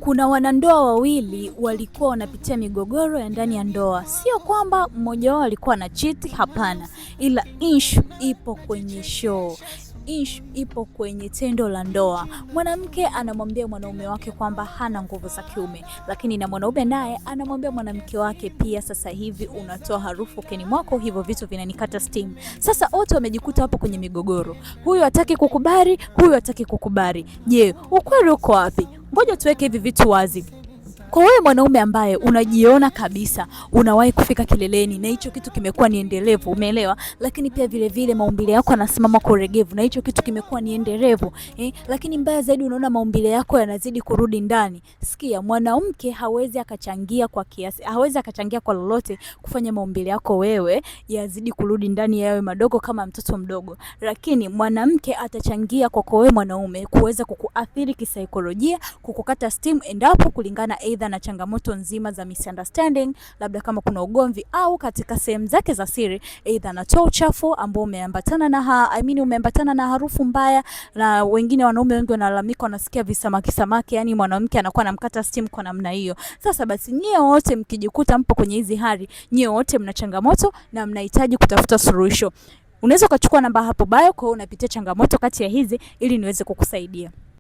Kuna wanandoa wawili walikuwa wanapitia migogoro ya ndani ya ndoa. Sio kwamba mmoja wao alikuwa na cheat, hapana. Ila issue ipo kwenye show. Issue ipo kwenye tendo la ndoa. Mwanamke anamwambia mwanaume wake kwamba hana nguvu za kiume, lakini na mwanaume naye anamwambia mwanamke wake pia, sasa hivi unatoa harufu ukeni mwako, hivyo vitu vinanikata steam. Sasa wote wamejikuta hapo kwenye migogoro. Huyu hataki kukubali, huyu hataki kukubali. Je, ukweli uko wapi? Ngoja tuweke hivi vitu wazi. Kwa wewe mwanaume ambaye unajiona kabisa unawahi kufika kileleni na hicho kitu kimekuwa ni endelevu, umeelewa? Lakini pia vile vile maumbile yako yanasimama kwa uregevu na hicho kitu kimekuwa ni endelevu, lakini mbaya zaidi unaona maumbile yako yanazidi kurudi ndani. Sikia, mwanamke hawezi akachangia kwa kiasi, hawezi akachangia kwa lolote kufanya maumbile yako wewe yazidi kurudi ndani, yawe madogo kama mtoto mdogo. Lakini mwanamke atachangia kwa wewe mwanaume kuweza kukuathiri kisaikolojia, kukukata steam endapo kulingana na changamoto nzima za misunderstanding, labda kama kuna ugomvi au katika sehemu zake za siri, aidha anatoa uchafu ambao umeambatana na umeambatana na harufu mbaya. Na wengine wanaume wengi wanalalamika wanasikia visamaki, yani mwanamke anakuwa anamkata steam kwa namna hiyo. Sasa basi nyie wote mkijikuta mpo kwenye hizi hali, nyie wote mna changamoto na mnahitaji kutafuta suluhisho. Unaweza kuchukua namba hapo bio kwa unapitia changamoto kati ya hizi ili niweze kukusaidia.